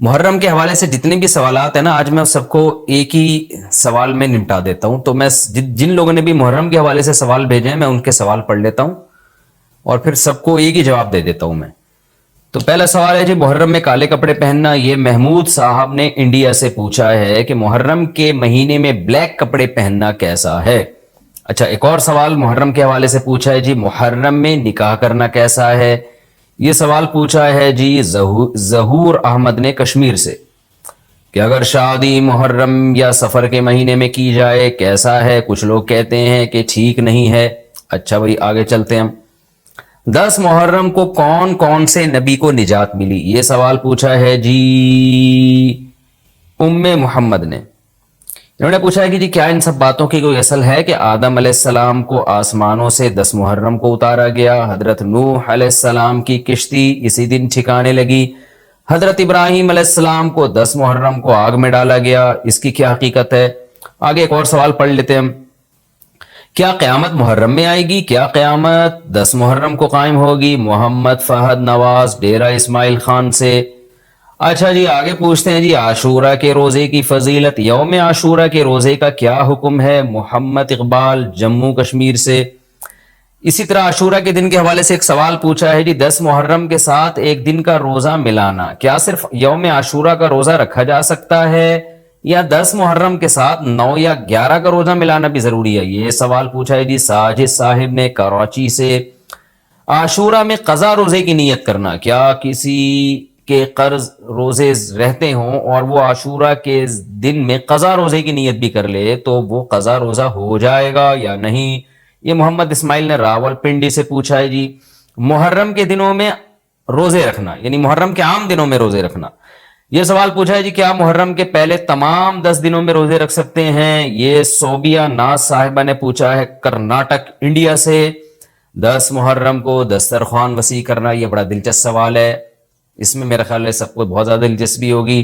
محرم کے حوالے سے جتنے بھی سوالات ہیں نا، آج میں سب کو ایک ہی سوال میں نمٹا دیتا ہوں. تو میں جن لوگوں نے بھی محرم کے حوالے سے سوال بھیجے ہیں میں ان کے سوال پڑھ لیتا ہوں اور پھر سب کو ایک ہی جواب دے دیتا ہوں میں. تو پہلا سوال ہے جی، محرم میں کالے کپڑے پہننا. یہ محمود صاحب نے انڈیا سے پوچھا ہے کہ محرم کے مہینے میں بلیک کپڑے پہننا کیسا ہے. اچھا، ایک اور سوال محرم کے حوالے سے پوچھا ہے جی، محرم میں نکاح کرنا کیسا ہے. یہ سوال پوچھا ہے جی ظہور احمد نے کشمیر سے کہ اگر شادی محرم یا سفر کے مہینے میں کی جائے کیسا ہے. کچھ لوگ کہتے ہیں کہ ٹھیک نہیں ہے. اچھا بھائی آگے چلتے ہیں ہم. 10 محرم کو کون کون سے نبی کو نجات ملی. یہ سوال پوچھا ہے جی محمد نے. انہوں نے پوچھا ہے کہ جی کیا ان سب باتوں کی کوئی اصل ہے کہ آدم علیہ السلام کو آسمانوں سے 10 محرم کو اتارا گیا، حضرت نوح علیہ السلام کی کشتی اسی دن ٹھکانے لگی، حضرت ابراہیم علیہ السلام کو 10 محرم کو آگ میں ڈالا گیا، اس کی کیا حقیقت ہے. آگے ایک اور سوال پڑھ لیتے ہیں ہم. کیا قیامت محرم میں آئے گی؟ کیا قیامت 10 محرم کو قائم ہوگی؟ محمد فہد نواز ڈیرہ اسماعیل خان سے. اچھا جی آگے پوچھتے ہیں جی عاشورہ کے روزے کی فضیلت. یوم عاشورہ کے روزے کا کیا حکم ہے؟ محمد اقبال جموں کشمیر سے. اسی طرح عاشورہ کے دن کے حوالے سے ایک سوال پوچھا ہے جی 10 محرم کے ساتھ ایک دن کا روزہ ملانا، کیا صرف یوم عاشورہ کا روزہ رکھا جا سکتا ہے یا 10 محرم کے ساتھ 9 یا 11 کا روزہ ملانا بھی ضروری ہے؟ یہ سوال پوچھا ہے جی ساجد صاحب نے کراچی سے. عاشورہ میں قضا روزے کی نیت کرنا، کیا کسی کے قرض روزے رہتے ہوں اور وہ عاشورہ کے دن میں قضا روزے کی نیت بھی کر لے تو وہ قضا روزہ ہو جائے گا یا نہیں؟ یہ محمد اسماعیل نے راول پنڈی سے پوچھا ہے جی محرم کے دنوں میں روزے رکھنا، یعنی محرم کے عام دنوں میں روزے رکھنا. یہ سوال پوچھا ہے جی کیا محرم کے پہلے تمام 10 دنوں میں روزے رکھ سکتے ہیں؟ یہ صوبیہ ناز صاحبہ نے پوچھا ہے کرناٹک انڈیا سے. 10 محرم کو دسترخوان وسیع کرنا، یہ بڑا دلچسپ سوال ہے، اس میں میرا خیال ہے سب کو بہت زیادہ دلچسپی ہوگی.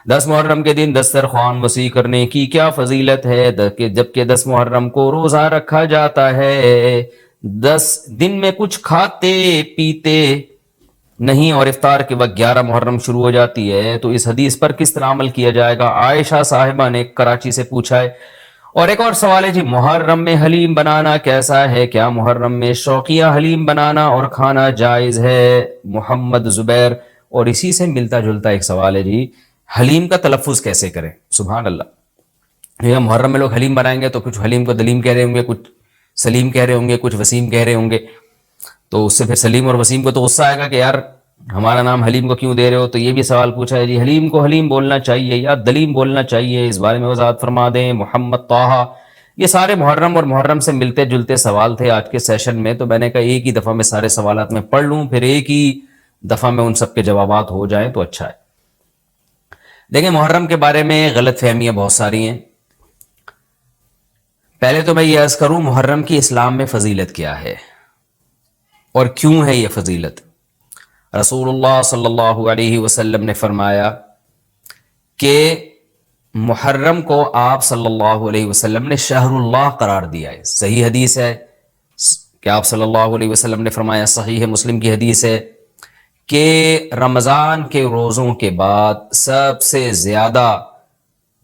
10 محرم کے دن دسترخوان وسیع کرنے کی کیا فضیلت ہے جبکہ 10 محرم کو روزہ رکھا جاتا ہے؟ 10 دن میں کچھ کھاتے پیتے نہیں اور افطار کے وقت 11 محرم شروع ہو جاتی ہے، تو اس حدیث پر کس طرح عمل کیا جائے گا؟ عائشہ صاحبہ نے کراچی سے پوچھا ہے. اور ایک اور سوال ہے جی محرم میں حلیم بنانا کیسا ہے؟ کیا محرم میں شوقیہ حلیم بنانا اور کھانا جائز ہے؟ محمد زبیر. اور اسی سے ملتا جلتا ایک سوال ہے جی حلیم کا تلفظ کیسے کریں؟ سبحان اللہ، یہ محرم میں لوگ حلیم بنائیں گے تو کچھ حلیم کو دلیم کہہ رہے ہوں گے، کچھ سلیم کہہ رہے ہوں گے، کچھ وسیم کہہ رہے ہوں گے. تو اس سے پھر سلیم اور وسیم کو تو غصہ آئے گا کہ یار ہمارا نام حلیم کو کیوں دے رہے ہو. تو یہ بھی سوال پوچھا ہے جی حلیم کو حلیم بولنا چاہیے یا دلیم بولنا چاہیے، اس بارے میں وضاحت فرما دیں. محمد طاہا. یہ سارے محرم اور محرم سے ملتے جلتے سوال تھے آج کے سیشن میں، تو میں نے کہا ایک ہی دفعہ میں سارے سوالات میں پڑھ لوں، پھر ایک ہی دفعہ میں ان سب کے جوابات ہو جائیں تو اچھا ہے. دیکھیں محرم کے بارے میں غلط فہمیاں بہت ساری ہیں. پہلے تو میں یہ عرض کروں محرم کی اسلام میں فضیلت کیا ہے اور کیوں ہے یہ فضیلت. رسول اللہ صلی اللہ علیہ وسلم نے فرمایا کہ محرم کو آپ صلی اللہ علیہ وسلم نے شہر اللہ قرار دیا ہے. صحیح حدیث ہے کہ آپ صلی اللہ علیہ وسلم نے فرمایا، صحیح مسلم کی حدیث ہے کہ رمضان کے روزوں کے بعد سب سے زیادہ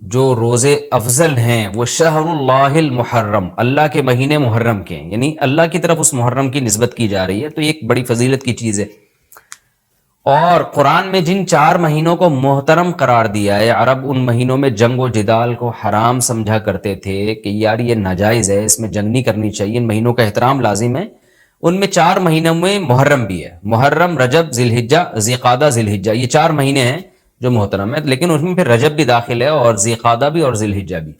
جو روزے افضل ہیں وہ شہر اللہ المحرم، اللہ کے مہینے محرم کے ہیں، یعنی اللہ کی طرف اس محرم کی نسبت کی جا رہی ہے. تو یہ ایک بڑی فضیلت کی چیز ہے. اور قرآن میں جن 4 مہینوں کو محترم قرار دیا ہے، عرب ان مہینوں میں جنگ و جدال کو حرام سمجھا کرتے تھے کہ یار یہ ناجائز ہے، اس میں جنگ نہیں کرنی چاہیے، ان مہینوں کا احترام لازم ہے. ان میں 4 مہینوں میں محرم بھی ہے، محرم، رجب، ذی الحجہ، ذی قعدہ، ذی الحجہ، یہ 4 مہینے ہیں جو محترم ہے. لیکن اس میں پھر رجب بھی داخل ہے اور ذی قعدہ بھی اور ذی الحجہ بھی،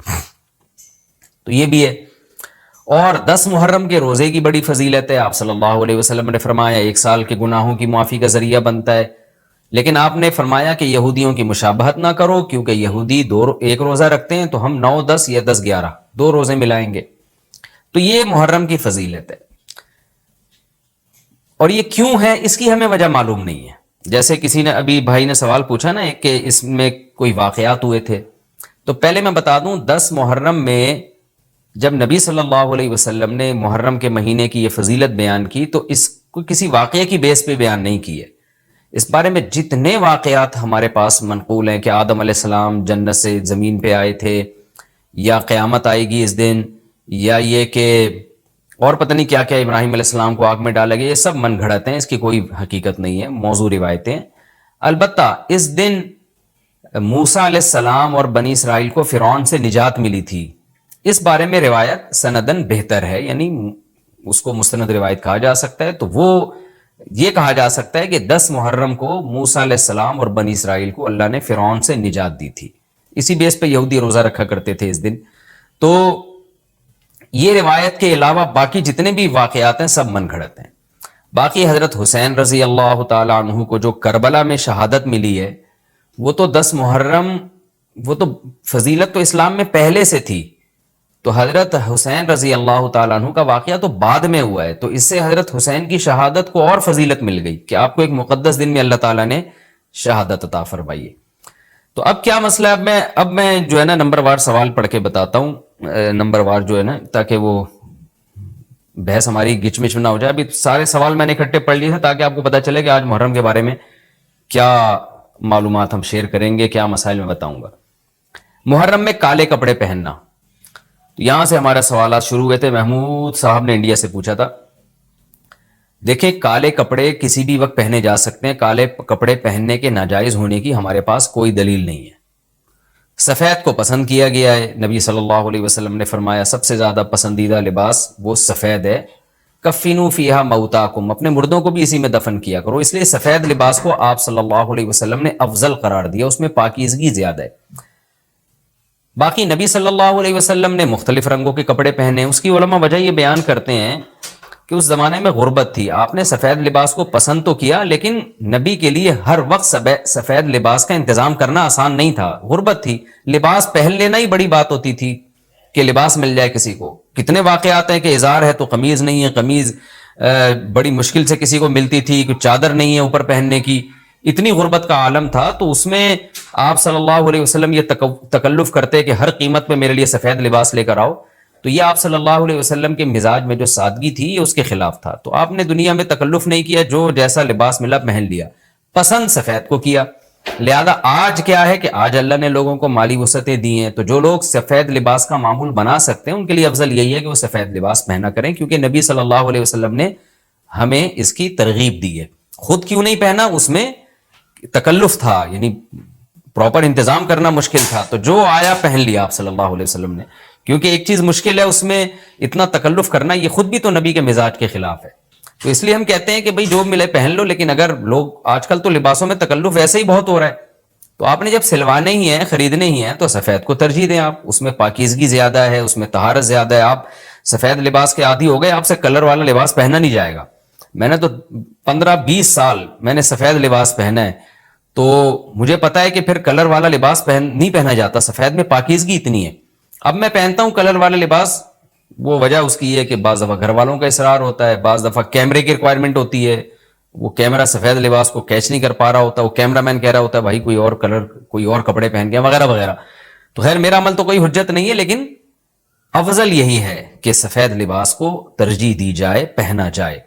تو یہ بھی ہے. اور 10 محرم کے روزے کی بڑی فضیلت ہے. آپ صلی اللہ علیہ وسلم نے فرمایا 1 سال کے گناہوں کی معافی کا ذریعہ بنتا ہے. لیکن آپ نے فرمایا کہ یہودیوں کی مشابہت نہ کرو، کیونکہ یہودی 1 روزہ رکھتے ہیں تو ہم 9 10 یا 10 11 2 روزے ملائیں گے. تو یہ محرم کی فضیلت ہے. اور یہ کیوں ہے اس کی ہمیں وجہ معلوم نہیں ہے. جیسے کسی نے ابھی بھائی نے سوال پوچھا نا کہ اس میں کوئی واقعات ہوئے تھے، تو پہلے میں بتا دوں 10 محرم میں جب نبی صلی اللہ علیہ وسلم نے محرم کے مہینے کی یہ فضیلت بیان کی تو اس کو کسی واقعے کی بیس پہ بیان نہیں کی ہے. اس بارے میں جتنے واقعات ہمارے پاس منقول ہیں کہ آدم علیہ السلام جنت سے زمین پہ آئے تھے، یا قیامت آئے گی اس دن، یا یہ کہ اور پتہ نہیں کیا کیا ابراہیم علیہ السلام کو آگ میں ڈالا گیا، یہ سب من گھڑت ہیں، اس کی کوئی حقیقت نہیں ہے، موضوع روایتیں۔ البتہ اس دن موسیٰ علیہ السلام اور بنی اسرائیل کو فرعون سے نجات ملی تھی، اس بارے میں روایت سندن بہتر ہے، یعنی اس کو مستند روایت کہا جا سکتا ہے۔ تو وہ یہ کہا جا سکتا ہے کہ 10 محرم کو موسیٰ علیہ السلام اور بنی اسرائیل کو اللہ نے فرعون سے نجات دی تھی، اسی بیس پہ یہودی روزہ رکھا کرتے تھے اس دن۔ تو یہ روایت کے علاوہ باقی جتنے بھی واقعات ہیں سب من گھڑت ہیں۔ باقی حضرت حسین رضی اللہ تعالی عنہ کو جو کربلا میں شہادت ملی ہے، وہ تو 10 محرم، وہ تو فضیلت تو اسلام میں پہلے سے تھی، تو حضرت حسین رضی اللہ تعالیٰ عنہ کا واقعہ تو بعد میں ہوا ہے، تو اس سے حضرت حسین کی شہادت کو اور فضیلت مل گئی کہ آپ کو ایک مقدس دن میں اللہ تعالیٰ نے شہادت عطا فرمائی ہے۔ تو اب کیا مسئلہ ہے، اب میں جو ہے نا نمبر وار سوال پڑھ کے بتاتا ہوں، نمبر وار جو ہے نا، تاکہ وہ بحث ہماری گچ مچ نہ ہو جائے۔ ابھی سارے سوال میں نے اکٹھے پڑھ لیے تھے تاکہ آپ کو پتہ چلے کہ آج محرم کے بارے میں کیا معلومات ہم شیئر کریں گے، کیا مسائل میں بتاؤں گا۔ محرم میں کالے کپڑے پہننا، تو یہاں سے ہمارے سوالات شروع ہوئے تھے۔ محمود صاحب نے انڈیا سے پوچھا تھا، دیکھیں کالے کپڑے کسی بھی وقت پہنے جا سکتے ہیں، کالے کپڑے پہننے کے ناجائز ہونے کی ہمارے پاس کوئی دلیل نہیں ہے۔ سفید کو پسند کیا گیا ہے، نبی صلی اللہ علیہ وسلم نے فرمایا سب سے زیادہ پسندیدہ لباس وہ سفید ہے۔ کفنوا فیہا موتاکم، اپنے مردوں کو بھی اسی میں دفن کیا کرو، اس لیے سفید لباس کو آپ صلی اللہ علیہ وسلم نے افضل قرار دیا، اس میں پاکیزگی زیادہ ہے۔ باقی نبی صلی اللہ علیہ وسلم نے مختلف رنگوں کے کپڑے پہنے، اس کی علماء وجہ یہ بیان کرتے ہیں کہ اس زمانے میں غربت تھی، آپ نے سفید لباس کو پسند تو کیا، لیکن نبی کے لیے ہر وقت سفید لباس کا انتظام کرنا آسان نہیں تھا، غربت تھی، لباس پہن لینا ہی بڑی بات ہوتی تھی کہ لباس مل جائے کسی کو۔ کتنے واقعات ہیں کہ ازار ہے تو قمیض نہیں ہے، قمیض بڑی مشکل سے کسی کو ملتی تھی، کچھ چادر نہیں ہے اوپر پہننے کی، اتنی غربت کا عالم تھا۔ تو اس میں آپ صلی اللہ علیہ وسلم یہ تکلف کرتے کہ ہر قیمت پہ میرے لیے سفید لباس لے کر آؤ، تو یہ آپ صلی اللہ علیہ وسلم کے مزاج میں جو سادگی تھی یہ اس کے خلاف تھا۔ تو آپ نے دنیا میں تکلف نہیں کیا، جو جیسا لباس ملا پہن لیا، پسند سفید کو کیا۔ لہذا آج کیا ہے کہ آج اللہ نے لوگوں کو مالی وسعتیں دی ہیں، تو جو لوگ سفید لباس کا معمول بنا سکتے ہیں ان کے لیے افضل یہی ہے کہ وہ سفید لباس پہنا کریں، کیونکہ نبی صلی اللہ علیہ وسلم نے ہمیں اس کی ترغیب دی ہے۔ خود کیوں نہیں پہنا؟ اس میں تکلف تھا، یعنی پراپر انتظام کرنا مشکل تھا، تو جو آیا پہن لیا آپ صلی اللہ علیہ وسلم نے، کیونکہ ایک چیز مشکل ہے اس میں اتنا تکلف کرنا، یہ خود بھی تو نبی کے مزاج کے خلاف ہے۔ تو اس لیے ہم کہتے ہیں کہ بھئی جو ملے پہن لو، لیکن اگر لوگ آج کل تو لباسوں میں تکلف ویسے ہی بہت ہو رہا ہے، تو آپ نے جب سلوانے ہی ہیں، خریدنے ہی ہیں، تو سفید کو ترجیح دیں آپ، اس میں پاکیزگی زیادہ ہے، اس میں طہارت زیادہ ہے۔ آپ سفید لباس کے عادی ہو گئے، آپ سے کلر والا لباس پہنا نہیں جائے گا۔ میں نے تو 15-20 سال میں نے سفید لباس پہنا ہے، تو مجھے پتا ہے کہ پھر کلر والا لباس نہیں پہنا جاتا، سفید میں پاکیزگی اتنی ہے۔ اب میں پہنتا ہوں کلر والا لباس، وہ وجہ اس کی ہے کہ بعض دفعہ گھر والوں کا اصرار ہوتا ہے، بعض دفعہ کیمرے کی ریکوائرمنٹ ہوتی ہے، وہ کیمرہ سفید لباس کو کیچ نہیں کر پا رہا ہوتا، وہ کیمرہ مین کہہ رہا ہوتا ہے بھائی کوئی اور کلر، کوئی اور کپڑے پہن کے وغیرہ وغیرہ۔ تو خیر میرا عمل تو کوئی حجت نہیں ہے، لیکن افضل یہی ہے کہ سفید لباس کو ترجیح دی جائے، پہنا جائے،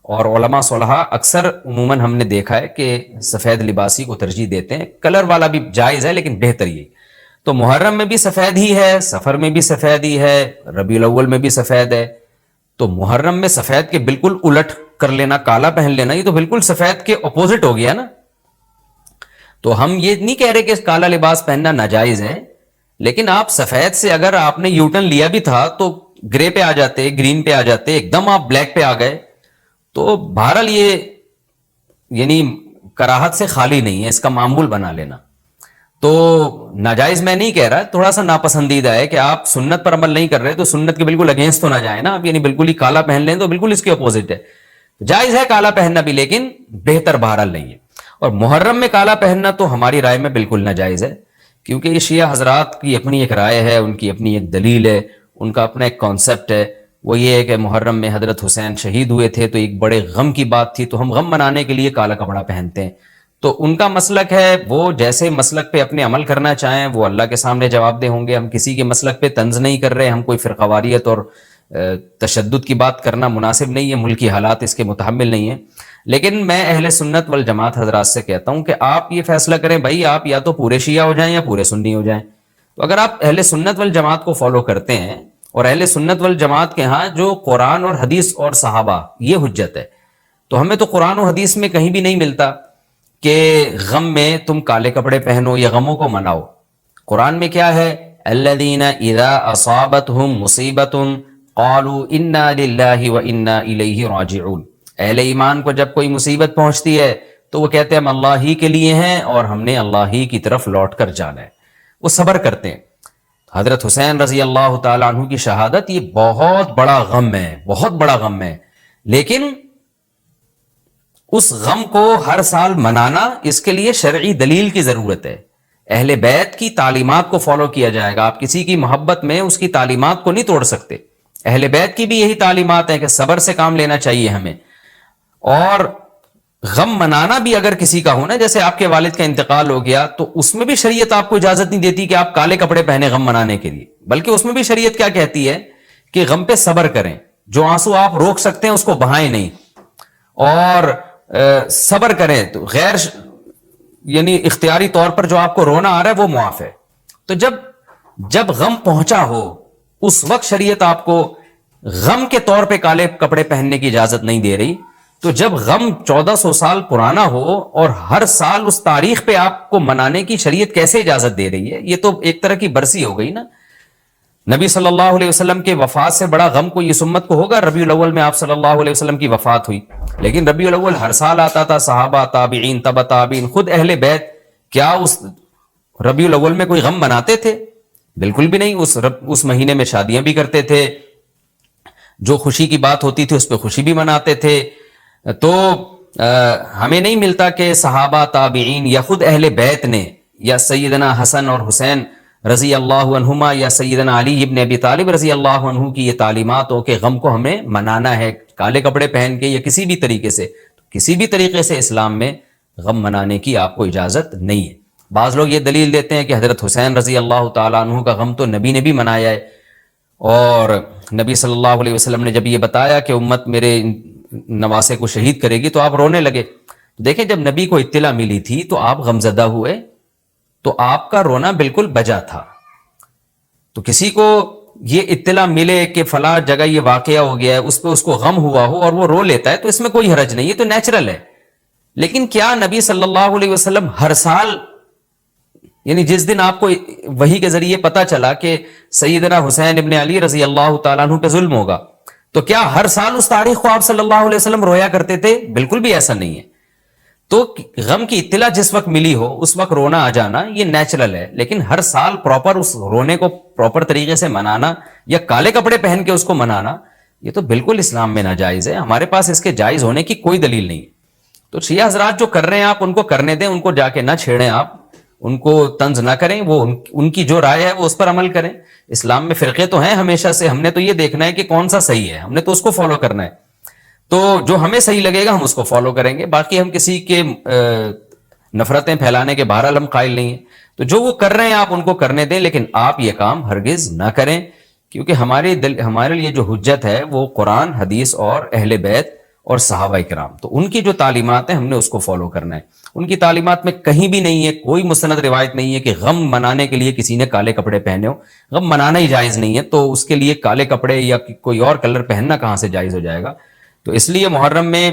اور علماء صلحاء اکثر عموماً ہم نے دیکھا ہے کہ سفید لباسی کو ترجیح دیتے ہیں، کلر والا بھی جائز ہے لیکن بہتر یہی۔ تو محرم میں بھی سفید ہی ہے، سفر میں بھی سفید ہی ہے، ربیع الاول میں بھی سفید ہے، تو محرم میں سفید کے بالکل الٹ کر لینا، کالا پہن لینا، یہ تو بالکل سفید کے اپوزٹ ہو گیا نا۔ تو ہم یہ نہیں کہہ رہے کہ کالا لباس پہننا ناجائز ہے، لیکن آپ سفید سے اگر آپ نے یوٹرن لیا بھی تھا تو گرے پہ آ جاتے، گرین پہ آ جاتے، ایک دم آپ بلیک پہ آ گئے، تو بہرحال یہ یعنی کراہت سے خالی نہیں ہے، اس کا معمول بنا لینا۔ تو ناجائز میں نہیں کہہ رہا، تھوڑا سا ناپسندیدہ ہے کہ آپ سنت پر عمل نہیں کر رہے، تو سنت کے بالکل اگینسٹ تو نہ جائیں نا آپ، یعنی بالکل ہی کالا پہن لیں تو بالکل اس کے اپوزٹ ہے۔ جائز ہے کالا پہننا بھی، لیکن بہتر بہرحال نہیں ہے۔ اور محرم میں کالا پہننا تو ہماری رائے میں بالکل ناجائز ہے، کیونکہ یہ شیعہ حضرات کی اپنی ایک رائے ہے، ان کی اپنی ایک دلیل ہے، ان کا اپنا ایک کانسیپٹ ہے، وہ یہ ہے کہ محرم میں حضرت حسین شہید ہوئے تھے تو ایک بڑے غم کی بات تھی، تو ہم غم منانے کے لیے کالا کپڑا پہنتے ہیں۔ تو ان کا مسلک ہے، وہ جیسے مسلک پہ اپنے عمل کرنا چاہیں وہ اللہ کے سامنے جواب دہ ہوں گے، ہم کسی کے مسلک پہ طنز نہیں کر رہے، ہم کوئی فرقہ واریت اور تشدد کی بات کرنا مناسب نہیں ہے، ملکی حالات اس کے متحمل نہیں ہیں، لیکن میں اہل سنت والجماعت حضرات سے کہتا ہوں کہ آپ یہ فیصلہ کریں بھائی، آپ یا تو پورے شیعہ ہو جائیں یا پورے سنی ہو جائیں۔ تو اگر آپ اہل سنت والجماعت کو فالو کرتے ہیں، اور اہل سنت والجماعت کے ہاں جو قرآن اور حدیث اور صحابہ یہ حجت ہے، تو ہمیں تو قرآن و حدیث میں کہیں بھی نہیں ملتا کہ غم میں تم کالے کپڑے پہنو یا غموں کو مناؤ۔ قرآن میں کیا ہے؟ الذین اذا اصابتہم مصیبت قالوا انا للہ وانا الیہ راجعون۔ اہل ایمان کو جب کوئی مصیبت پہنچتی ہے تو وہ کہتے ہیں ہم اللہ ہی کے لیے ہیں اور ہم نے اللہ ہی کی طرف لوٹ کر جانا ہے، وہ صبر کرتے ہیں۔ حضرت حسین رضی اللہ تعالیٰ عنہ کی شہادت یہ بہت بڑا غم ہے، بہت بڑا غم ہے، لیکن اس غم کو ہر سال منانا، اس کے لیے شرعی دلیل کی ضرورت ہے۔ اہل بیت کی تعلیمات کو فالو کیا جائے گا، آپ کسی کی محبت میں اس کی تعلیمات کو نہیں توڑ سکتے۔ اہل بیت کی بھی یہی تعلیمات ہیں کہ صبر سے کام لینا چاہیے ہمیں، اور غم منانا بھی اگر کسی کا ہونا، جیسے آپ کے والد کا انتقال ہو گیا تو اس میں بھی شریعت آپ کو اجازت نہیں دیتی کہ آپ کالے کپڑے پہنے غم منانے کے لیے، بلکہ اس میں بھی شریعت کیا کہتی ہے کہ غم پہ صبر کریں، جو آنسو آپ روک سکتے ہیں اس کو بہائیں نہیں، اور صبر کریں، تو غیر یعنی اختیاری طور پر جو آپ کو رونا آ رہا ہے وہ معاف ہے۔ تو جب غم پہنچا ہو اس وقت شریعت آپ کو غم کے طور پہ کالے کپڑے پہننے کی اجازت نہیں دے رہی، تو جب غم 1400 سال پرانا ہو اور ہر سال اس تاریخ پہ آپ کو منانے کی شریعت کیسے اجازت دے رہی ہے؟ یہ تو ایک طرح کی برسی ہو گئی نا۔ نبی صلی اللہ علیہ وسلم کے وفات سے بڑا غم کو اس امت کو ہوگا، ربیع الاول میں آپ صلی اللہ علیہ وسلم کی وفات ہوئی، لیکن ربیع الاول ہر سال آتا تھا، صحابہ، تابعین، تبع تابعین، خود اہل بیت کیا اس ربیع الاول میں کوئی غم مناتے تھے؟ بالکل بھی نہیں۔ اس مہینے میں شادیاں بھی کرتے تھے، جو خوشی کی بات ہوتی تھی اس پہ خوشی بھی مناتے تھے۔ تو ہمیں نہیں ملتا کہ صحابہ، تابعین یا خود اہل بیت نے، یا سیدنا حسن اور حسین رضی اللہ عنہما یا سیدنا علی ابن ابی طالب رضی اللہ عنہ کی یہ تعلیمات ہو کہ غم کو ہمیں منانا ہے کالے کپڑے پہن کے یا کسی بھی طریقے سے، کسی بھی طریقے سے اسلام میں غم منانے کی آپ کو اجازت نہیں ہے۔ بعض لوگ یہ دلیل دیتے ہیں کہ حضرت حسین رضی اللہ تعالیٰ عنہ کا غم تو نبی نے بھی منایا ہے، اور نبی صلی اللہ علیہ وسلم نے جب یہ بتایا کہ امت میرے نواسے کو شہید کرے گی تو آپ رونے لگے۔ دیکھیں جب نبی کو اطلاع ملی تھی تو آپ غمزدہ ہوئے، تو آپ کا رونا بالکل بجا تھا۔ تو کسی کو یہ اطلاع ملے کہ فلاں جگہ یہ واقعہ ہو گیا ہے، اس پہ اس کو غم ہوا ہو اور وہ رو لیتا ہے تو اس میں کوئی حرج نہیں، یہ تو نیچرل ہے۔ لیکن کیا نبی صلی اللہ علیہ وسلم ہر سال، یعنی جس دن آپ کو وحی کے ذریعے پتا چلا کہ سیدنا حسین ابن علی رضی اللہ تعالیٰ عنہ پہ ظلم ہوگا، تو کیا ہر سال اس تاریخ کو آپ صلی اللہ علیہ وسلم رویا کرتے تھے؟ بالکل بھی ایسا نہیں ہے۔ تو غم کی اطلاع جس وقت ملی ہو اس وقت رونا آ جانا یہ نیچرل ہے، لیکن ہر سال پراپر اس رونے کو پراپر طریقے سے منانا یا کالے کپڑے پہن کے اس کو منانا، یہ تو بالکل اسلام میں ناجائز ہے۔ ہمارے پاس اس کے جائز ہونے کی کوئی دلیل نہیں۔ تو شیعہ حضرات جو کر رہے ہیں آپ ان کو کرنے دیں، ان کو جا کے نہ چھیڑیں، آپ ان کو طنز نہ کریں، وہ ان کی جو رائے ہے وہ اس پر عمل کریں۔ اسلام میں فرقے تو ہیں ہمیشہ سے، ہم نے تو یہ دیکھنا ہے کہ کون سا صحیح ہے، ہم نے تو اس کو فالو کرنا ہے۔ تو جو ہمیں صحیح لگے گا ہم اس کو فالو کریں گے، باقی ہم کسی کے نفرتیں پھیلانے کے بہرحال ہم قائل نہیں ہیں۔ تو جو وہ کر رہے ہیں آپ ان کو کرنے دیں، لیکن آپ یہ کام ہرگز نہ کریں، کیونکہ ہمارے لیے جو حجت ہے وہ قرآن، حدیث اور اہل بیت اور صحابہ کرام، تو ان کی جو تعلیمات ہیں ہم نے اس کو فالو کرنا ہے۔ ان کی تعلیمات میں کہیں بھی نہیں ہے، کوئی مستند روایت نہیں ہے کہ غم منانے کے لیے کسی نے کالے کپڑے پہنے ہو۔ غم منانا ہی جائز نہیں ہے، تو اس کے لیے کالے کپڑے یا کوئی اور کلر پہننا کہاں سے جائز ہو جائے گا؟ تو اس لیے محرم میں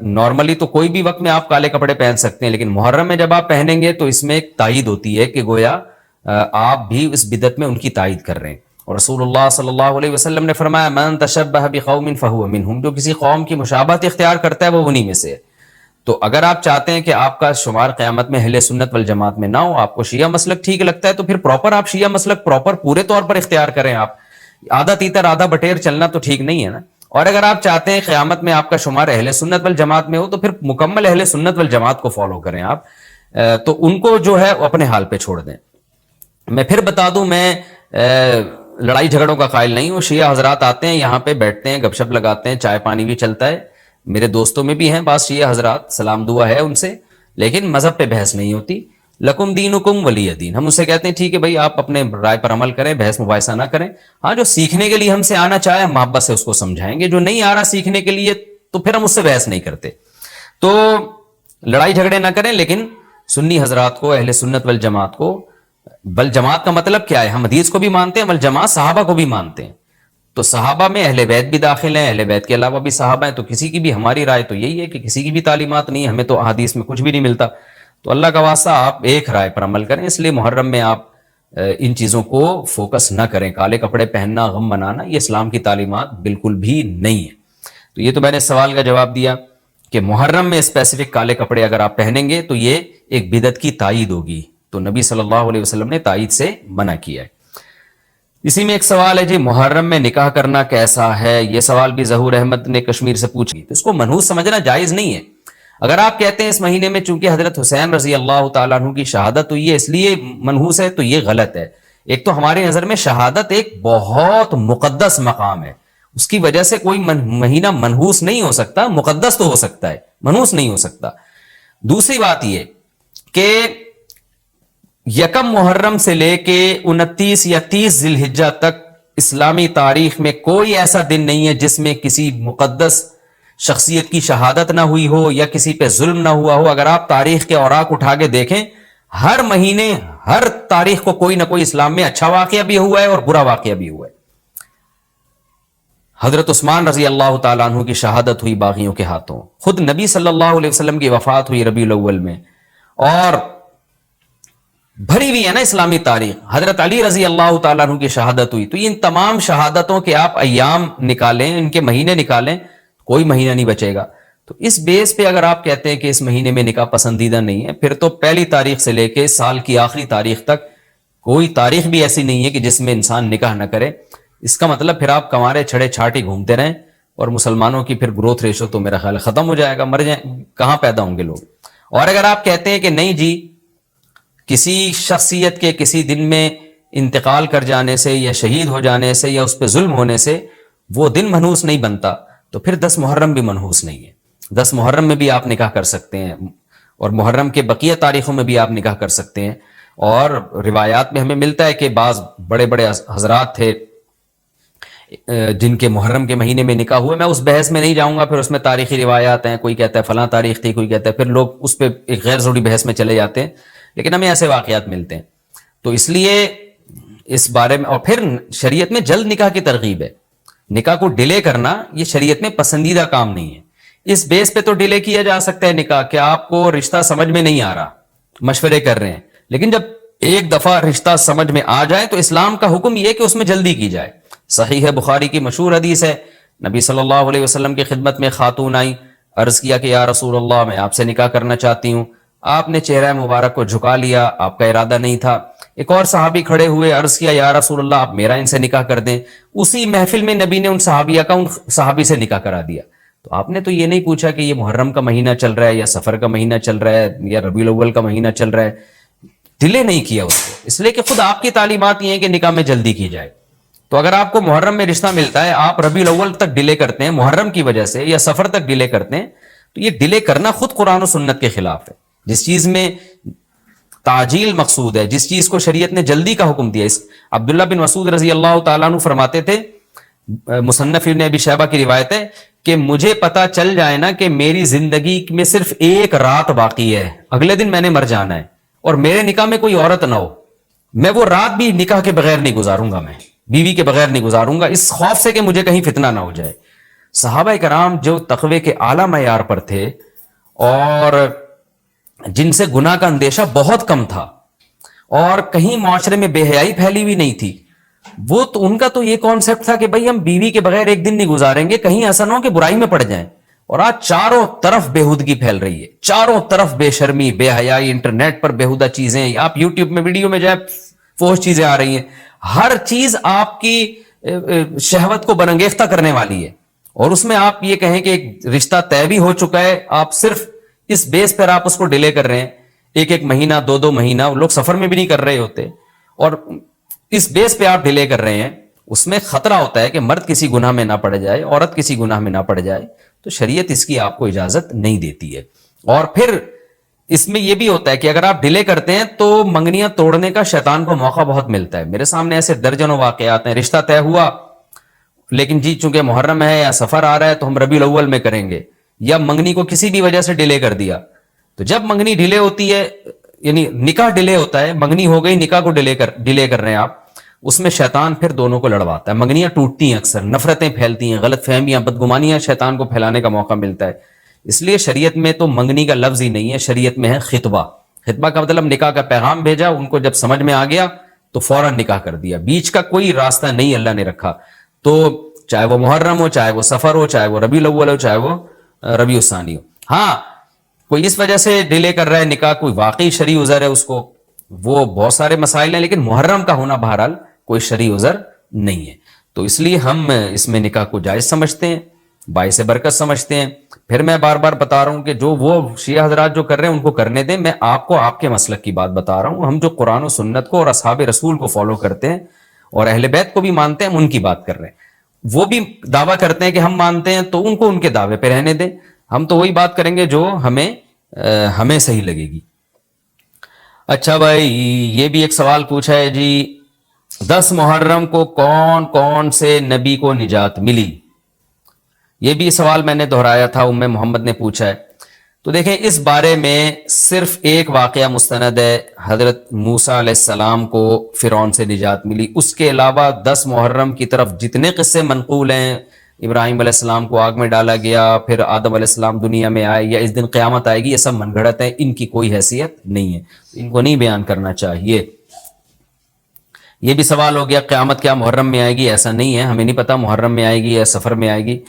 نارملی تو کوئی بھی وقت میں آپ کالے کپڑے پہن سکتے ہیں، لیکن محرم میں جب آپ پہنیں گے تو اس میں ایک تائید ہوتی ہے کہ گویا آپ بھی اس بدعت میں ان کی تائید کر رہے ہیں۔ اور رسول اللہ صلی اللہ علیہ وسلم نے فرمایا من تشبہ بقوم فہو منہم، جو کسی قوم کی مشابہت اختیار کرتا ہے وہ انہی میں سے ہے۔ تو اگر آپ چاہتے ہیں کہ آپ کا شمار قیامت میں اہل سنت والجماعت میں نہ ہو، آپ کو شیعہ مسلک ٹھیک لگتا ہے، تو پھر پراپر آپ شیعہ مسلک پراپر پورے طور پر اختیار کریں۔ آپ آدھا تیتر آدھا بٹیر چلنا تو ٹھیک نہیں ہے نا۔ اور اگر آپ چاہتے ہیں قیامت میں آپ کا شمار اہل سنت والجماعت میں ہو تو پھر مکمل اہل سنت والجماعت کو فالو کریں آپ، تو ان کو جو ہے اپنے حال پہ چھوڑ دیں۔ میں پھر بتا دوں، میں لڑائی جھگڑوں کا قائل نہیں ہوں۔ شیعہ حضرات آتے ہیں یہاں پہ بیٹھتے ہیں، گپ شپ لگاتے ہیں، چائے پانی بھی چلتا ہے، میرے دوستوں میں بھی ہیں بعض شیعہ حضرات، سلام دعا ہے ان سے، لیکن مذہب پہ بحث نہیں ہوتی۔ لکم دینکم ولی دین. ہم اسے کہتے ہیں ٹھیک ہے بھائی آپ اپنے رائے پر عمل کریں, بحث مباحثہ نہ کریں. ہاں جو سیکھنے کے لیے ہم سے آنا چاہے ہم محبت سے اس کو سمجھائیں گے, جو نہیں آ رہا سیکھنے کے لیے تو پھر ہم اس سے بحث نہیں کرتے. تو لڑائی جھگڑے نہ کریں. لیکن سنی حضرات کو, اہل سنت والجماعت کو, بل جماعت کا مطلب کیا ہے, ہم حدیث کو بھی مانتے ہیں, بل جماعت صحابہ کو بھی مانتے ہیں. تو صحابہ میں اہل بیت بھی داخل ہیں, اہل بیت کے علاوہ بھی صحابہ ہیں. تو کسی کی بھی, ہماری رائے تو یہی ہے کہ کسی کی بھی تعلیمات نہیں, ہمیں تو احادیث میں کچھ بھی نہیں ملتا. تو اللہ کا واسطہ آپ ایک رائے پر عمل کریں. اس لیے محرم میں آپ ان چیزوں کو فوکس نہ کریں. کالے کپڑے پہننا, غم منانا, یہ اسلام کی تعلیمات بالکل بھی نہیں ہے. تو یہ تو میں نے سوال کا جواب دیا کہ محرم میں اسپیسیفک کالے کپڑے اگر آپ پہنیں گے تو یہ ایک بدعت کی تائید ہوگی. تو نبی صلی اللہ علیہ وسلم نے تائید سے منع کیا ہے. اسی میں ایک سوال ہے جی, محرم میں نکاح کرنا کیسا ہے؟ یہ سوال بھی ظہور احمد نے کشمیر سے پوچھی. تو اس کو منحوس سمجھنا جائز نہیں ہے. اگر آپ کہتے ہیں اس مہینے میں چونکہ حضرت حسین رضی اللہ تعالیٰ عنہ کی شہادت ہوئی ہے اس لیے منحوس ہے, تو یہ غلط ہے. ایک تو ہماری نظر میں شہادت ایک بہت مقدس مقام ہے, اس کی وجہ سے کوئی مہینہ منحوس نہیں ہو سکتا. مقدس تو ہو سکتا ہے, منحوس نہیں ہو سکتا. دوسری بات یہ کہ یکم محرم سے لے کے 29 یا 30 ذی الحجہ تک اسلامی تاریخ میں کوئی ایسا دن نہیں ہے جس میں کسی مقدس شخصیت کی شہادت نہ ہوئی ہو یا کسی پہ ظلم نہ ہوا ہو. اگر آپ تاریخ کے اوراق اٹھا کے دیکھیں, ہر مہینے ہر تاریخ کو کوئی نہ کوئی اسلام میں اچھا واقعہ بھی ہوا ہے اور برا واقعہ بھی ہوا ہے. حضرت عثمان رضی اللہ تعالیٰ عنہ کی شہادت ہوئی باغیوں کے ہاتھوں. خود نبی صلی اللہ علیہ وسلم کی وفات ہوئی ربیع الاول میں, اور بھری ہوئی ہے نا اسلامی تاریخ. حضرت علی رضی اللہ تعالیٰ عنہ کی شہادت ہوئی. تو ان تمام شہادتوں کے آپ ایام نکالیں, ان کے مہینے نکالیں, کوئی مہینہ نہیں بچے گا. تو اس بیس پہ اگر آپ کہتے ہیں کہ اس مہینے میں نکاح پسندیدہ نہیں ہے, پھر تو پہلی تاریخ سے لے کے سال کی آخری تاریخ تک کوئی تاریخ بھی ایسی نہیں ہے کہ جس میں انسان نکاح نہ کرے. اس کا مطلب پھر آپ کنوارے چھڑے چھاٹی گھومتے رہیں, اور مسلمانوں کی پھر گروتھ ریشو تو میرا خیال ختم ہو جائے گا, مر جائیں, کہاں پیدا ہوں گے لوگ. اور اگر آپ کہتے ہیں کہ نہیں جی کسی شخصیت کے کسی دن میں انتقال کر جانے سے یا شہید ہو جانے سے یا اس پہ ظلم ہونے سے وہ دن منحوس نہیں بنتا, تو پھر 10 محرم بھی منحوس نہیں ہے. 10 محرم میں بھی آپ نکاح کر سکتے ہیں, اور محرم کے بقیہ تاریخوں میں بھی آپ نکاح کر سکتے ہیں. اور روایات میں ہمیں ملتا ہے کہ بعض بڑے بڑے حضرات تھے جن کے محرم کے مہینے میں نکاح ہوئے. میں اس بحث میں نہیں جاؤں گا, پھر اس میں تاریخی روایات ہیں, کوئی کہتا ہے فلاں تاریخ تھی, کوئی کہتا ہے, پھر لوگ اس پہ ایک غیر ضروری بحث میں چلے جاتے ہیں. لیکن ہمیں ایسے واقعات ملتے ہیں. تو اس لیے اس بارے میں, اور پھر شریعت میں جلد نکاح کی ترغیب ہے. نکاح کو ڈیلے کرنا یہ شریعت میں پسندیدہ کام نہیں ہے. اس بیس پہ تو ڈیلے کیا جا سکتا ہے نکاح کہ آپ کو رشتہ سمجھ میں نہیں آ رہا, مشورے کر رہے ہیں, لیکن جب ایک دفعہ رشتہ سمجھ میں آ جائے تو اسلام کا حکم یہ ہے کہ اس میں جلدی کی جائے. صحیح ہے, بخاری کی مشہور حدیث ہے, نبی صلی اللہ علیہ وسلم کی خدمت میں خاتون آئی, عرض کیا کہ یا رسول اللہ میں آپ سے نکاح کرنا چاہتی ہوں. آپ نے چہرہ مبارک کو جھکا لیا, آپ کا ارادہ نہیں تھا. ایک اور صحابی کھڑے ہوئے, عرض کیا یا رسول اللہ آپ میرا ان سے نکاح کر دیں. اسی محفل میں نبی نے ان صحابیہ کا ان صحابی سے نکاح کرا دیا. تو آپ نے تو یہ نہیں پوچھا کہ یہ محرم کا مہینہ چل رہا ہے یا سفر کا مہینہ چل رہا ہے یا ربیع الاول کا مہینہ چل رہا ہے. ڈیلے نہیں کیا اس کو, اس لیے کہ خود آپ کی تعلیمات یہ ہیں کہ نکاح میں جلدی کی جائے. تو اگر آپ کو محرم میں رشتہ ملتا ہے, آپ ربیع الاول تک ڈیلے کرتے ہیں محرم کی وجہ سے یا سفر تک ڈیلے کرتے ہیں, تو یہ ڈیلے کرنا خود قرآن و سنت کے خلاف ہے. جس چیز میں تعجیل مقصود ہے, جس چیز کو شریعت نے جلدی کا حکم دیا. عبداللہ بن مسعود رضی اللہ تعالیٰ عنہ فرماتے تھے, مصنف ابن ابی شیبہ کی روایت ہے, کہ مجھے پتا چل جائے نا کہ میری زندگی میں صرف ایک رات باقی ہے, اگلے دن میں نے مر جانا ہے, اور میرے نکاح میں کوئی عورت نہ ہو, میں وہ رات بھی نکاح کے بغیر نہیں گزاروں گا, میں بیوی کے بغیر نہیں گزاروں گا, اس خوف سے کہ مجھے کہیں فتنہ نہ ہو جائے. صحابہ کرام جو تقوی کے اعلیٰ معیار پر تھے اور جن سے گناہ کا اندیشہ بہت کم تھا اور کہیں معاشرے میں بے حیائی پھیلی ہوئی نہیں تھی, وہ تو ان کا تو یہ کانسیپٹ تھا کہ بھئی ہم بیوی کے بغیر ایک دن نہیں گزاریں گے, کہیں ایسا نہ ہو کہ برائی میں پڑ جائیں. اور آج چاروں طرف بےہودگی پھیل رہی ہے, چاروں طرف بے شرمی, بے حیائی, انٹرنیٹ پر بےہودہ چیزیں, آپ یوٹیوب میں ویڈیو میں جائیں فوش چیزیں آ رہی ہیں, ہر چیز آپ کی شہوت کو برانگیختہ کرنے والی ہے. اور اس میں آپ یہ کہیں کہ ایک رشتہ طے بھی ہو چکا ہے, آپ صرف اس بیس پر آپ اس کو ڈیلے کر رہے ہیں, ایک مہینہ 2 مہینہ, لوگ سفر میں بھی نہیں کر رہے ہوتے, اور اس بیس پہ آپ ڈیلے کر رہے ہیں. اس میں خطرہ ہوتا ہے کہ مرد کسی گناہ میں نہ پڑ جائے, عورت کسی گناہ میں نہ پڑ جائے, تو شریعت اس کی آپ کو اجازت نہیں دیتی ہے. اور پھر اس میں یہ بھی ہوتا ہے کہ اگر آپ ڈیلے کرتے ہیں تو منگنیاں توڑنے کا شیطان کو موقع بہت ملتا ہے. میرے سامنے ایسے درجنوں واقعات ہیں. رشتہ طے ہوا لیکن جی چونکہ محرم ہے یا سفر آ رہا ہے تو ہم ربیع الاول میں کریں گے, یا منگنی کو کسی بھی وجہ سے ڈیلے کر دیا. تو جب منگنی ڈیلے ہوتی ہے, یعنی نکاح ڈیلے ہوتا ہے, منگنی ہو گئی, نکاح کو ڈیلے کر رہے ہیں آپ, اس میں شیطان پھر دونوں کو لڑواتا ہے. منگنیاں ٹوٹتی ہیں, اکثر نفرتیں پھیلتی ہیں, غلط فہمیاں, بدگمانیاں شیطان کو پھیلانے کا موقع ملتا ہے. اس لیے شریعت میں تو منگنی کا لفظ ہی نہیں ہے, شریعت میں ہے خطبہ. خطبہ کا مطلب نکاح کا پیغام بھیجا, ان کو جب سمجھ میں آ گیا تو فوراً نکاح کر دیا. بیچ کا کوئی راستہ نہیں اللہ نے رکھا. تو چاہے وہ محرم ہو, چاہے وہ سفر ہو, چاہے وہ ربیع الاول ہو, چاہے وہ ربیع الثانی ہو. ہاں کوئی اس وجہ سے ڈیلے کر رہا ہے نکاح, کوئی واقعی شرعی عذر ہے اس کو, وہ بہت سارے مسائل ہیں, لیکن محرم کا ہونا بہرحال کوئی شرعی عذر نہیں ہے. تو اس لیے ہم اس میں نکاح کو جائز سمجھتے ہیں, باعث برکت سمجھتے ہیں. پھر میں بار بار بتا رہا ہوں کہ جو وہ شیعہ حضرات جو کر رہے ہیں ان کو کرنے دیں. میں آپ کو آپ کے مسلک کی بات بتا رہا ہوں. ہم جو قرآن و سنت کو اور اصحاب رسول کو فالو کرتے ہیں اور اہل بیت کو بھی مانتے ہیں, ہم ان کی بات کر رہے ہیں. وہ بھی دعویٰ کرتے ہیں کہ ہم مانتے ہیں, تو ان کو ان کے دعوے پہ رہنے دیں. ہم تو وہی بات کریں گے جو ہمیں صحیح لگے گی. اچھا بھائی, یہ بھی ایک سوال پوچھا ہے جی, 10 محرم کو کون کون سے نبی کو نجات ملی؟ یہ بھی سوال میں نے دہرایا تھا, ام محمد نے پوچھا ہے. تو دیکھیں اس بارے میں صرف ایک واقعہ مستند ہے, حضرت موسیٰ علیہ السلام کو فرعون سے نجات ملی. اس کے علاوہ 10 محرم کی طرف جتنے قصے منقول ہیں, ابراہیم علیہ السلام کو آگ میں ڈالا گیا, پھر آدم علیہ السلام دنیا میں آئے, یا اس دن قیامت آئے گی, یہ سب من گھڑت ہیں, ان کی کوئی حیثیت نہیں ہے, ان کو نہیں بیان کرنا چاہیے. یہ بھی سوال ہو گیا قیامت کیا محرم میں آئے گی؟ ایسا نہیں ہے, ہمیں نہیں پتا محرم میں آئے گی یا سفر میں آئے گی.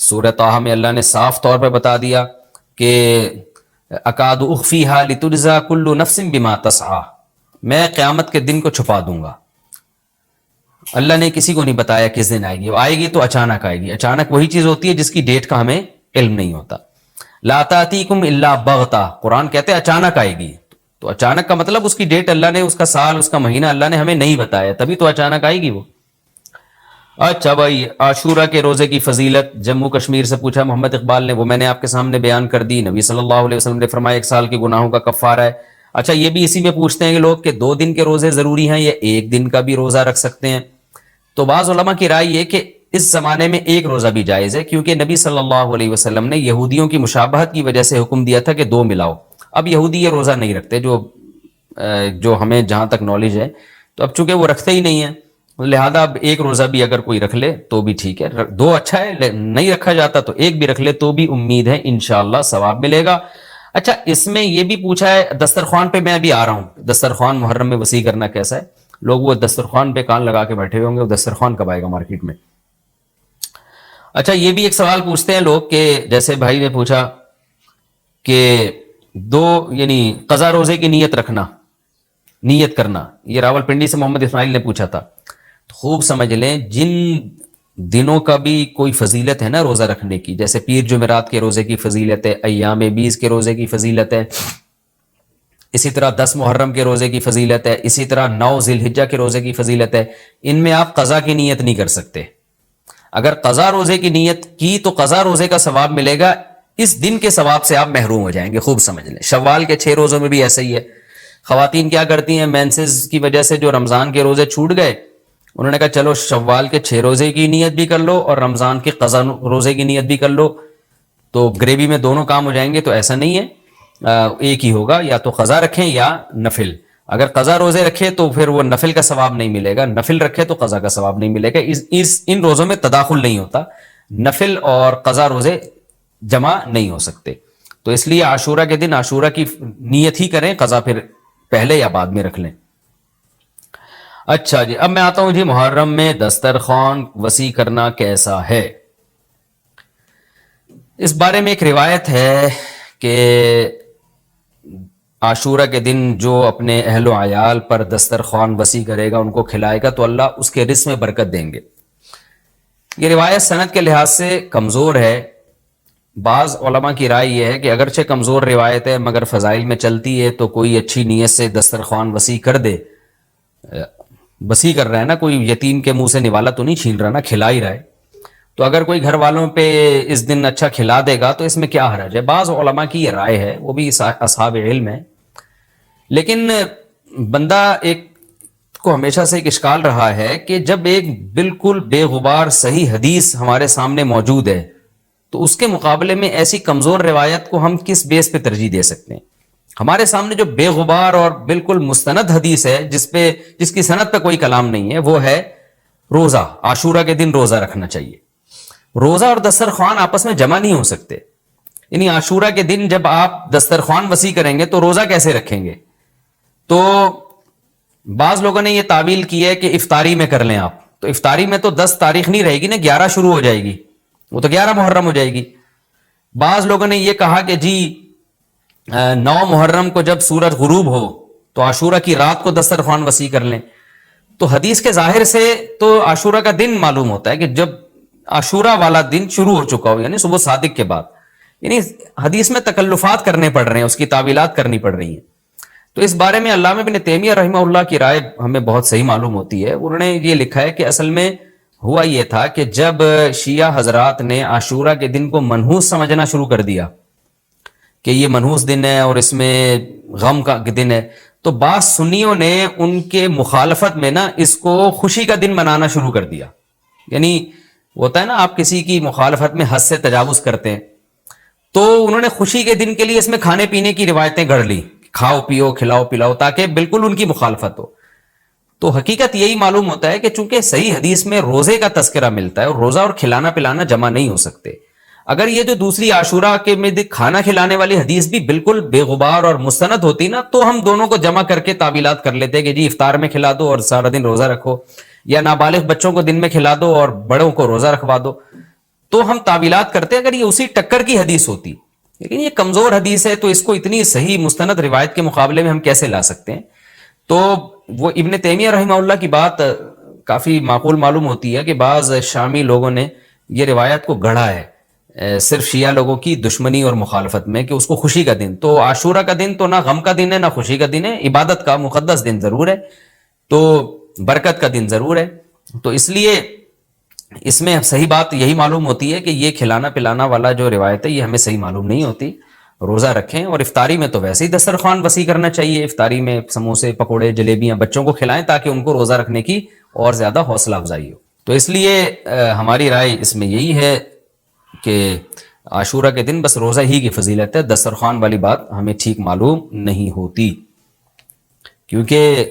سورہ طٰہٰ میں اللہ نے صاف طور پہ بتا دیا کہ اکاد اخفیہا لتجزا کل نفس بما تسعی, میں قیامت کے دن کو چھپا دوں گا. اللہ نے کسی کو نہیں بتایا کس دن آئے گی, وہ آئے گی تو اچانک آئے گی. اچانک وہی چیز ہوتی ہے جس کی ڈیٹ کا ہمیں علم نہیں ہوتا. لا تأتیکم الا بغتہ, قرآن کہتے ہیں اچانک آئے گی. تو اچانک کا مطلب اس کی ڈیٹ اللہ نے, اس کا سال, اس کا مہینہ اللہ نے ہمیں نہیں بتایا, تبھی تو اچانک آئے گی وہ. اچھا بھائی, عاشورہ کے روزے کی فضیلت جموں کشمیر سے پوچھا محمد اقبال نے, وہ میں نے آپ کے سامنے بیان کر دی. نبی صلی اللہ علیہ وسلم نے فرمایا 1 سال کے گناہوں کا کفارہ ہے. اچھا یہ بھی اسی میں پوچھتے ہیں کہ لوگ کہ 2 دن کے روزے ضروری ہیں یا 1 دن کا بھی روزہ رکھ سکتے ہیں؟ تو بعض علماء کی رائے یہ کہ اس زمانے میں 1 روزہ بھی جائز ہے, کیونکہ نبی صلی اللہ علیہ وسلم نے یہودیوں کی مشابہت کی وجہ سے حکم دیا تھا کہ 2 ملاؤ. اب یہودی یہ روزہ نہیں رکھتے, جو ہمیں جہاں تک نالج ہے, تو اب چونکہ وہ رکھتے ہی نہیں ہیں, لہذا اب 1 روزہ بھی اگر کوئی رکھ لے تو بھی ٹھیک ہے. 2 اچھا ہے, نہیں رکھا جاتا تو 1 بھی رکھ لے تو بھی امید ہے انشاءاللہ ثواب ملے گا. اچھا اس میں یہ بھی پوچھا ہے دسترخوان پہ, میں ابھی آ رہا ہوں, دسترخوان محرم میں وسیع کرنا کیسا ہے؟ لوگ وہ دسترخوان پہ کان لگا کے بیٹھے ہوئے ہوں گے, وہ دسترخوان کب آئے گا مارکیٹ میں. اچھا یہ بھی ایک سوال پوچھتے ہیں لوگ کہ جیسے بھائی نے پوچھا کہ 2 یعنی قضا روزے کی نیت کرنا, یہ راول پنڈی سے محمد اسماعیل نے پوچھا تھا. خوب سمجھ لیں, جن دنوں کا بھی کوئی فضیلت ہے نا روزہ رکھنے کی, جیسے پیر جمعرات کے روزے کی فضیلت ہے, ایام 20 کے روزے کی فضیلت ہے, اسی طرح 10 محرم کے روزے کی فضیلت ہے, اسی طرح 9 ذی الحجہ کے روزے کی فضیلت ہے. ان میں آپ قضا کی نیت نہیں کر سکتے. اگر قضا روزے کی نیت کی تو قضا روزے کا ثواب ملے گا, اس دن کے ثواب سے آپ محروم ہو جائیں گے. خوب سمجھ لیں, شوال کے 6 روزوں میں بھی ایسا ہی ہے. خواتین کیا کرتی ہیں, مینسز کی وجہ سے جو رمضان کے روزے چھوٹ گئے, انہوں نے کہا چلو شوال کے 6 روزے کی نیت بھی کر لو اور رمضان کے قضا روزے کی نیت بھی کر لو, تو گریوی میں دونوں کام ہو جائیں گے. تو ایسا نہیں ہے, ایک ہی ہوگا, یا تو قضا رکھیں یا نفل. اگر قضا روزے رکھے تو پھر وہ نفل کا ثواب نہیں ملے گا, نفل رکھے تو قضا کا ثواب نہیں ملے گا. ان روزوں میں تداخل نہیں ہوتا, نفل اور قضا روزے جمع نہیں ہو سکتے. تو اس لیے عاشورہ کے دن عاشورہ کی نیت ہی کریں, قضا پھر پہلے یا بعد میں رکھ لیں. اچھا جی, اب میں آتا ہوں جی محرم میں دسترخوان وسیع کرنا کیسا ہے. اس بارے میں ایک روایت ہے کہ عاشورہ کے دن جو اپنے اہل و عیال پر دسترخوان وسیع کرے گا, ان کو کھلائے گا, تو اللہ اس کے رزق میں برکت دیں گے. یہ روایت سند کے لحاظ سے کمزور ہے. بعض علماء کی رائے یہ ہے کہ اگرچہ کمزور روایت ہے مگر فضائل میں چلتی ہے, تو کوئی اچھی نیت سے دسترخوان وسیع کر دے, وسیع کر رہا ہے نا, کوئی یتیم کے منہ سے نوالا تو نہیں چھین رہا نا, کھلا ہی رہا ہے, تو اگر کوئی گھر والوں پہ اس دن اچھا کھلا دے گا تو اس میں کیا حرج ہے. بعض علماء کی یہ رائے ہے, وہ بھی اصحاب علم ہے. لیکن بندہ ایک کو ہمیشہ سے ایک اشکال رہا ہے کہ جب ایک بالکل بے غبار صحیح حدیث ہمارے سامنے موجود ہے تو اس کے مقابلے میں ایسی کمزور روایت کو ہم کس بیس پہ ترجیح دے سکتے ہیں. ہمارے سامنے جو بے غبار اور بالکل مستند حدیث ہے جس کی سند پہ کوئی کلام نہیں ہے, وہ ہے روزہ. عاشورہ کے دن روزہ رکھنا چاہیے. روزہ اور دسترخوان آپس میں جمع نہیں ہو سکتے. یعنی عاشورہ کے دن جب آپ دسترخوان وسیع کریں گے تو روزہ کیسے رکھیں گے؟ تو بعض لوگوں نے یہ تعویل کی ہے کہ افطاری میں کر لیں آپ. تو افطاری میں تو 10 تاریخ نہیں رہے گی نا, 11 شروع ہو جائے گی, وہ تو 11 محرم ہو جائے گی. بعض لوگوں نے یہ کہا کہ جی 9 محرم کو جب سورج غروب ہو تو عاشورہ کی رات کو دسترخوان وسیع کر لیں. تو حدیث کے ظاہر سے تو عاشورہ کا دن معلوم ہوتا ہے کہ جب عاشورہ والا دن شروع ہو چکا ہو, یعنی صبح صادق کے بعد. یعنی حدیث میں تکلفات کرنے پڑ رہے ہیں, اس کی تعویلات کرنی پڑ رہی ہیں. تو اس بارے میں علامہ ابن تیمیہ رحمہ اللہ کی رائے ہمیں بہت صحیح معلوم ہوتی ہے. انہوں نے یہ لکھا ہے کہ اصل میں ہوا یہ تھا کہ جب شیعہ حضرات نے عاشورہ کے دن کو منحوس سمجھنا شروع کر دیا کہ یہ منحوس دن ہے اور اس میں غم کا دن ہے, تو بعض سنیوں نے ان کے مخالفت میں نا اس کو خوشی کا دن منانا شروع کر دیا. یعنی ہوتا ہے نا, آپ کسی کی مخالفت میں حد سے تجاوز کرتے ہیں, تو انہوں نے خوشی کے دن کے لیے اس میں کھانے پینے کی روایتیں گڑھ لی, کھاؤ پیو کھلاؤ پلاؤ, تاکہ بالکل ان کی مخالفت ہو. تو حقیقت یہی معلوم ہوتا ہے کہ چونکہ صحیح حدیث میں روزے کا تذکرہ ملتا ہے اور روزہ اور کھلانا پلانا جمع نہیں ہو سکتے. اگر یہ جو دوسری عاشورہ کے میں کھانا کھلانے والی حدیث بھی بالکل بے غبار اور مستند ہوتی نا, تو ہم دونوں کو جمع کر کے تعویلات کر لیتے کہ جی افطار میں کھلا دو اور سارا دن روزہ رکھو, یا نابالغ بچوں کو دن میں کھلا دو اور بڑوں کو روزہ رکھوا دو. تو ہم تعویلات کرتے اگر یہ اسی ٹکر کی حدیث ہوتی. لیکن یہ کمزور حدیث ہے, تو اس کو اتنی صحیح مستند روایت کے مقابلے میں ہم کیسے لا سکتے ہیں؟ تو وہ ابن تیمیہ رحمہ اللہ کی بات کافی معقول معلوم ہوتی ہے کہ بعض شامی لوگوں نے یہ روایت کو گڑھا ہے صرف شیعہ لوگوں کی دشمنی اور مخالفت میں, کہ اس کو خوشی کا دن, تو عاشورہ کا دن تو نہ غم کا دن ہے نہ خوشی کا دن ہے, عبادت کا مقدس دن ضرور ہے, تو برکت کا دن ضرور ہے. تو اس لیے اس میں صحیح بات یہی معلوم ہوتی ہے کہ یہ کھلانا پلانا والا جو روایت ہے یہ ہمیں صحیح معلوم نہیں ہوتی. روزہ رکھیں, اور افطاری میں تو ویسے ہی دسترخوان وسیع کرنا چاہیے. افطاری میں سموسے پکوڑے جلیبیاں بچوں کو کھلائیں تاکہ ان کو روزہ رکھنے کی اور زیادہ حوصلہ افزائی ہو. تو اس لیے ہماری رائے اس میں یہی ہے کہ عاشورہ کے دن بس روزہ ہی کی فضیلت ہے, دسترخوان والی بات ہمیں ٹھیک معلوم نہیں ہوتی, کیونکہ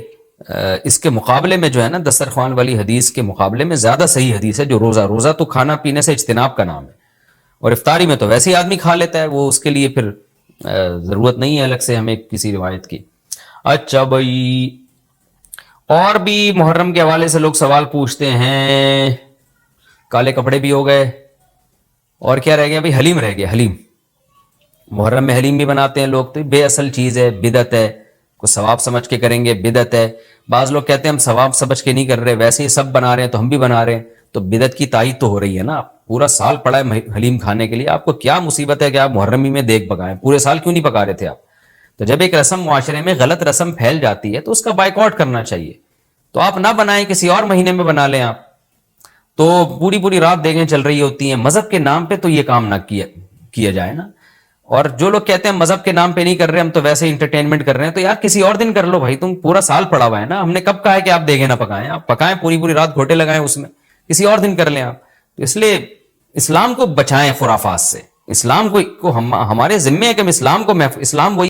اس کے مقابلے میں جو ہے نا دسترخوان والی حدیث کے مقابلے میں زیادہ صحیح حدیث ہے جو روزہ تو کھانا پینے سے اجتناب کا نام ہے, اور افطاری میں تو ویسے ہی آدمی کھا لیتا ہے, وہ اس کے لیے پھر ضرورت نہیں ہے الگ سے ہمیں کسی روایت کی. اچھا بھائی, اور بھی محرم کے حوالے سے لوگ سوال پوچھتے ہیں. کالے کپڑے بھی ہو گئے, اور کیا رہ گیا بھائی؟ حلیم رہ گیا. حلیم, محرم میں حلیم بھی بناتے ہیں لوگ, تو بے اصل چیز ہے, بدعت ہے. کچھ ثواب سمجھ کے کریں گے, بدعت ہے. بعض لوگ کہتے ہیں ہم ثواب سمجھ کے نہیں کر رہے, ویسے ہی سب بنا رہے ہیں تو ہم بھی بنا رہے ہیں, تو بدعت کی تائید تو ہو رہی ہے نا. پورا سال پڑا ہے حلیم کھانے کے لیے, آپ کو کیا مصیبت ہے کہ آپ محرمی میں دیگ پکائیں؟ پورے سال کیوں نہیں پکا رہے تھے آپ؟ تو جب ایک رسم معاشرے میں غلط رسم پھیل جاتی ہے تو اس کا بائیکاٹ کرنا چاہیے. تو آپ نہ بنائیں, کسی اور مہینے میں بنا لیں آپ. تو پوری رات دیگیں چل رہی ہوتی ہیں, مذہب کے نام پہ تو یہ کام نہ کیا جائے نا. اور جو لوگ کہتے ہیں مذہب کے نام پہ نہیں کر رہے, ہم تو ویسے ہی انٹرٹینمنٹ کر رہے ہیں, تو یار کسی اور دن کر لو بھائی, تم پورا سال پڑا ہوا ہے نا. ہم نے کب کہا ہے کہ آپ دیگیں نہ پکائیں؟ آپ پکائیں, پوری رات گھوٹے لگائیں اس میں, کسی اور دن کر لیں آپ. تو اس لیے اسلام کو بچائیں خرافات سے. اسلام کو ہمارے ذمے ہے کہ ہم اسلام کو اسلام وہی